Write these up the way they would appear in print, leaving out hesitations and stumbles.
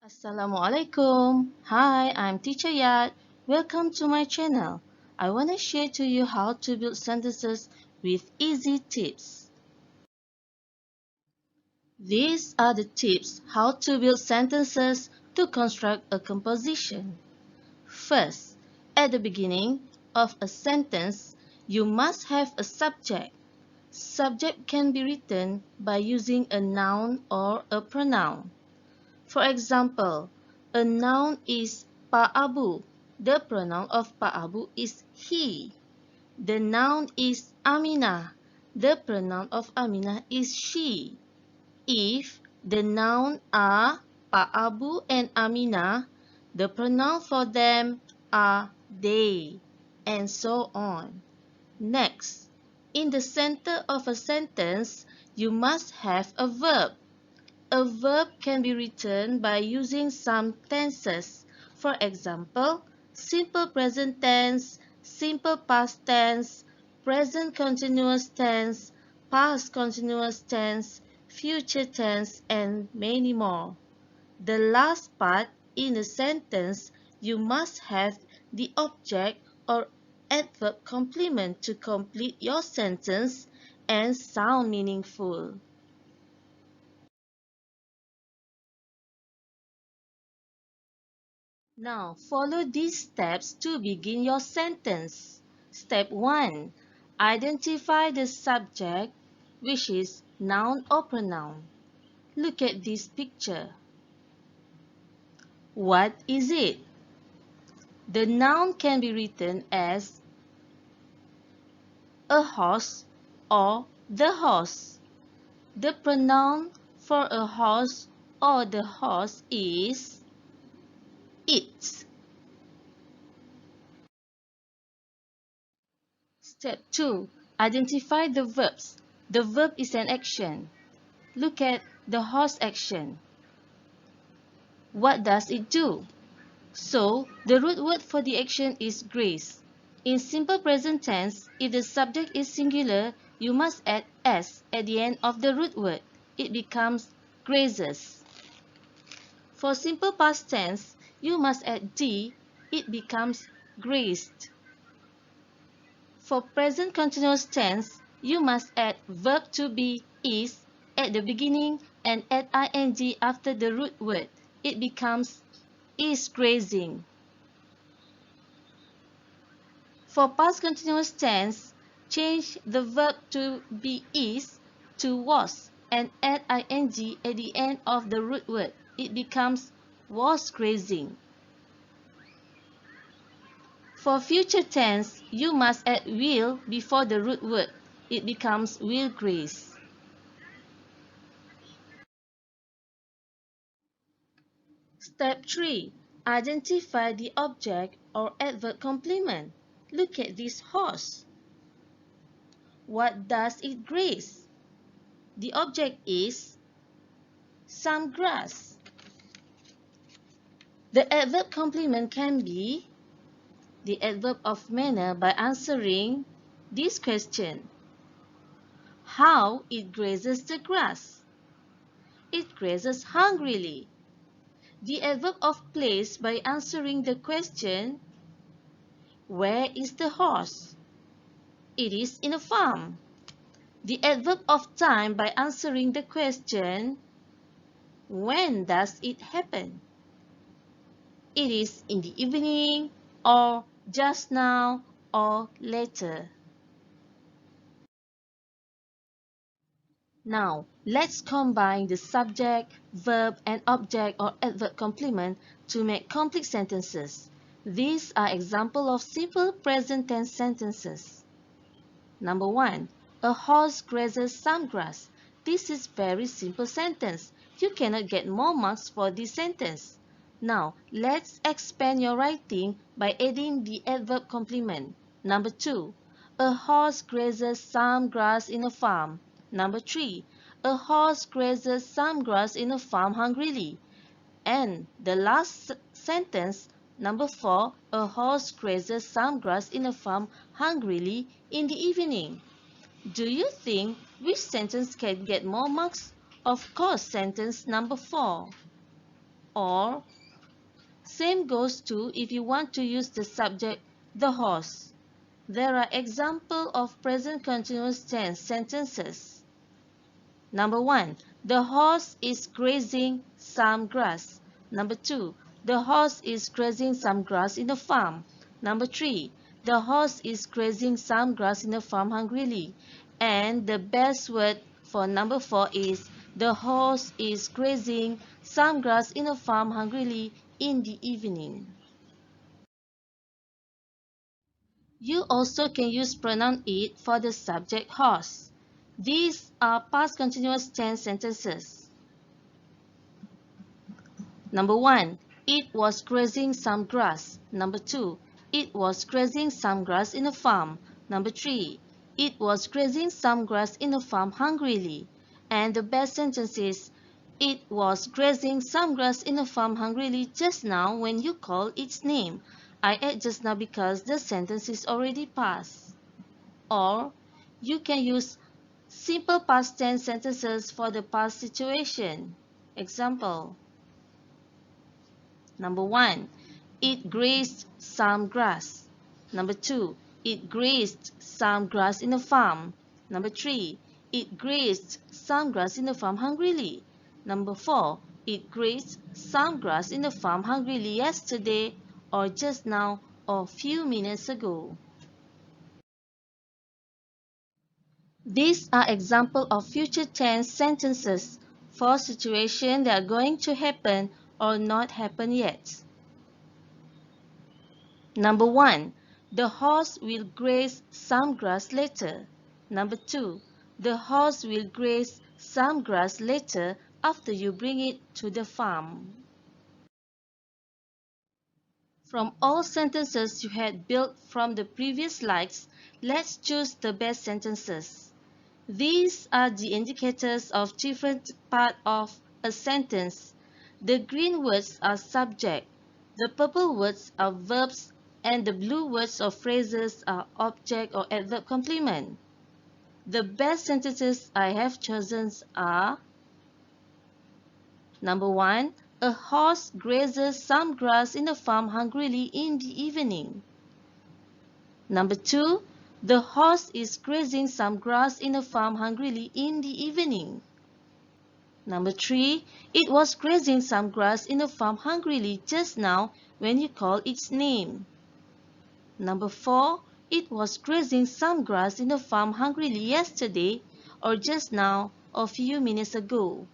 Assalamualaikum. Hi, I'm Teacher Yat. Welcome to my channel. I want to share to you how to build sentences with easy tips. These are the tips how to build sentences to construct a composition. First, at the beginning of a sentence, you must have a subject. Subject can be written by using a noun or a pronoun. For example, a noun is Pak Abu. The pronoun of Pak Abu is he. The noun is Aminah. The pronoun of Aminah is she. If the noun are Pak Abu and Aminah, the pronoun for them are they, and so on. Next, in the center of a sentence, you must have a verb. A verb can be written by using some tenses. For example, simple present tense, simple past tense, present continuous tense, past continuous tense, future tense, and many more. The last part in a sentence, you must have the object or adverb complement to complete your sentence and sound meaningful. Now, follow these steps to begin your sentence. Step 1. Identify the subject, which is noun or pronoun. Look at this picture. What is it? The noun can be written as a horse or the horse. The pronoun for a horse or the horse is it. Step 2. Identify the verbs. The verb is an action. Look at the horse action. What does it do? So, the root word for the action is graze. In simple present tense, if the subject is singular, you must add s at the end of the root word. It becomes grazes. For simple past tense, you must add d. It becomes grazed. For present continuous tense, you must add verb to be is at the beginning and add ing after the root word. It becomes is grazing. For past continuous tense, change the verb to be is to was and add ing at the end of the root word. It becomes was grazing. For future tense, you must add will before the root word. It becomes will graze. Step 3. Identify the object or adverb complement. Look at this horse. What does it graze? The object is some grass. The adverb complement can be the adverb of manner by answering this question. How it grazes the grass? It grazes hungrily. The adverb of place by answering the question, where is the horse? It is in a farm. The adverb of time by answering the question, when does it happen? It is in the evening, or just now, or later. Now, let's combine the subject, verb, and object or adverb complement to make complete sentences. These are examples of simple present tense sentences. Number 1. A horse grazes some grass. This is very simple sentence. You cannot get more marks for this sentence. Now, let's expand your writing by adding the adverb complement. Number 2. A horse grazes some grass in a farm. Number 3. A horse grazes some grass in a farm hungrily. And the last sentence, number 4, a horse grazes some grass in a farm hungrily in the evening. Do you think which sentence can get more marks? Of course, sentence number 4. Or same goes to if you want to use the subject the horse. There are examples of present continuous tense sentences. Number 1. The horse is grazing some grass. Number 2. The horse is grazing some grass in the farm. Number 3. The horse is grazing some grass in the farm hungrily. And the best word for number 4 is the horse is grazing some grass in the farm hungrily in the evening. You also can use pronoun it for the subject horse. These are past continuous tense sentences. Number 1. It was grazing some grass. Number 2. It was grazing some grass in a farm. Number 3. It was grazing some grass in a farm hungrily. And the best sentence is, it was grazing some grass in a farm hungrily just now when you called its name. I add just now because the sentence is already past. Or you can use simple past tense sentences for the past situation. Example. Number 1. It grazed some grass. Number 2. It grazed some grass in a farm. Number 3. It grazed some grass in the farm hungrily. Number 4. It grazed some grass in the farm hungrily yesterday or just now or few minutes ago. These are examples of future tense sentences for situations that are going to happen or not happen yet. Number 1. The horse will graze some grass later. Number 2. The horse will graze some grass later after you bring it to the farm. From all sentences you had built from the previous slides, let's choose the best sentences. These are the indicators of different parts of a sentence. The green words are subject, the purple words are verbs, and the blue words or phrases are object or adverb complement. The best sentences I have chosen are: Number 1. A horse grazes some grass in the farm hungrily in the evening. Number 2. The horse is grazing some grass in the farm hungrily in the evening. Number 3. It was grazing some grass in the farm hungrily just now when you called its name. Number 4. It was grazing some grass in the farm hungrily yesterday or just now or few minutes ago.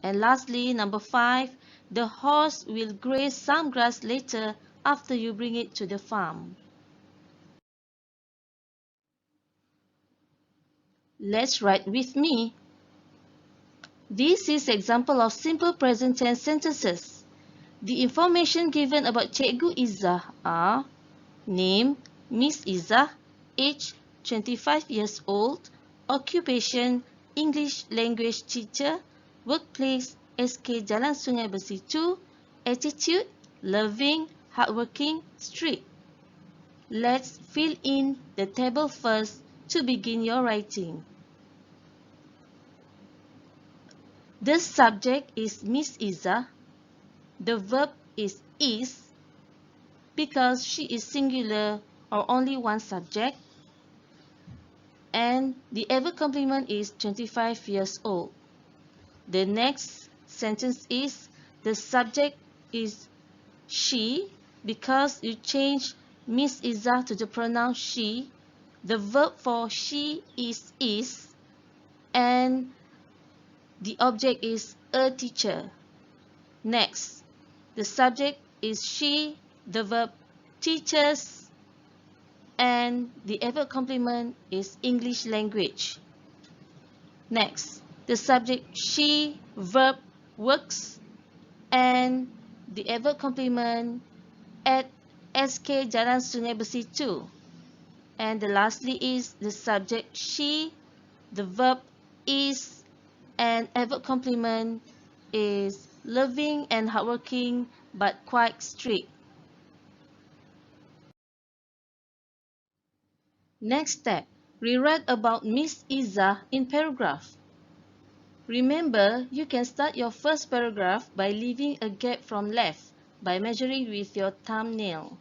And lastly, number 5. The horse will graze some grass later after you bring it to the farm. Let's write with me. This is example of simple present tense sentences. The information given about Cikgu Izzah are: name, Miss Izzah, age 25 years old, occupation, English language teacher, workplace, SK Jalan Sungai Besi 2, attitude, loving, hardworking, strict. Let's fill in the table first to begin your writing. The subject is Miss Izzah. The verb is because she is singular or only one subject. And the adverb complement is 25 years old. The next sentence is the subject is she because you change Miss Izzah to the pronoun she. The verb for she is, and the object is a teacher. Next, the subject is she, the verb teaches, and the adverb complement is English language. Next, the subject she, verb works, and the adverb complement at SK Jalan Sungai Besi 2. And the lastly is the subject she, the verb is, and adverb complement is loving and hardworking but quite strict. Next step, rewrite about Miss Izzah in paragraph. Remember, you can start your first paragraph by leaving a gap from left by measuring with your thumbnail.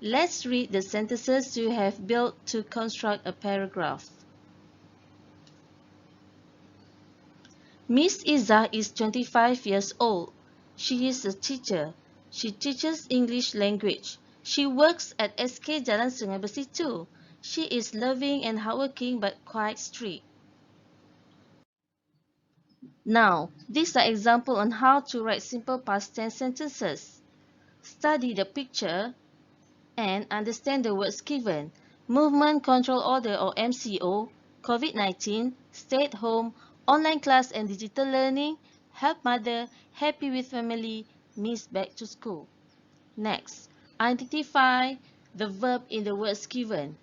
Let's read the sentences you have built to construct a paragraph. Miss Iza is 25 years old. She is a teacher. She teaches English language. She works at SK Jalan Sungai Besi 2. She is loving and hardworking but quite strict. Now, these are examples on how to write simple past tense sentences. Study the picture and understand the words given. Movement Control Order or MCO, COVID-19, stay at home, online class and digital learning, help mother, happy with family, miss back to school. Next, identify the verb in the words given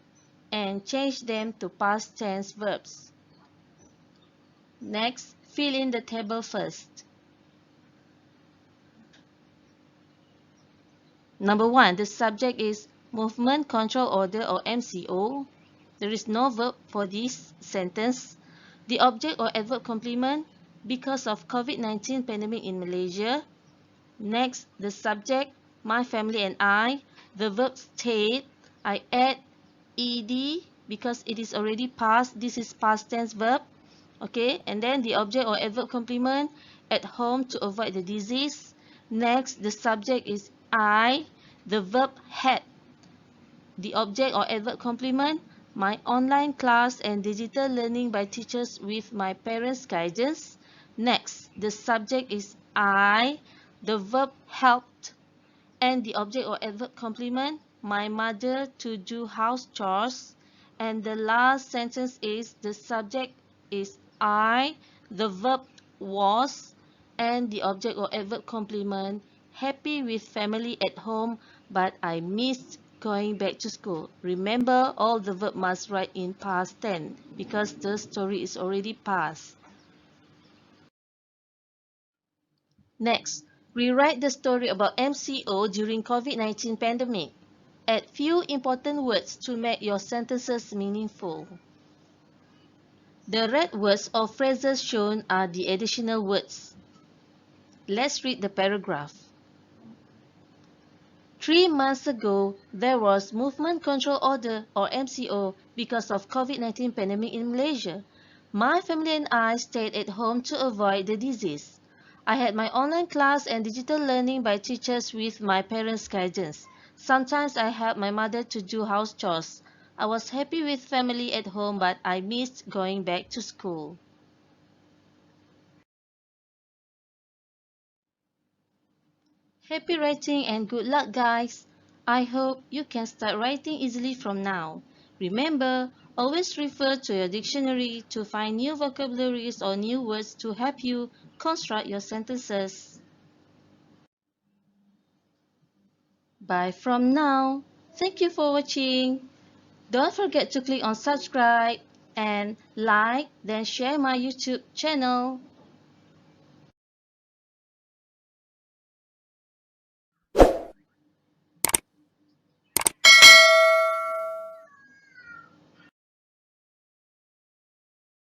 and change them to past tense verbs. Next, fill in the table first. Number 1, the subject is Movement Control Order or MCO. There is no verb for this sentence. The object or adverb complement, because of COVID-19 pandemic in Malaysia. Next, the subject, my family and I. The verb stayed. I add ed because it is already past. This is past tense verb. Okay, and then the object or adverb complement, at home to avoid the disease. Next, the subject is I. The verb had. The object or adverb complement, my online class and digital learning by teachers with my parents' guidance. Next, the subject is I. The verb helped. And the object or adverb complement, my mother to do house chores. And the last sentence is the subject is I. The verb was. And the object or adverb complement, happy with family at home, but I missed going back to school. Remember, all the verb must write in past tense because the story is already past. Next, rewrite the story about MCO during COVID-19 pandemic. Add few important words to make your sentences meaningful. The red words or phrases shown are the additional words. Let's read the paragraph. 3 months ago, there was Movement Control Order or MCO because of COVID-19 pandemic in Malaysia. My family and I stayed at home to avoid the disease. I had my online class and digital learning by teachers with my parents' guidance. Sometimes I helped my mother to do house chores. I was happy with family at home, but I missed going back to school. Happy writing and good luck, guys! I hope you can start writing easily from now. Remember, always refer to your dictionary to find new vocabularies or new words to help you construct your sentences. Bye from now. Thank you for watching. Don't forget to click on subscribe and like, then share my YouTube channel.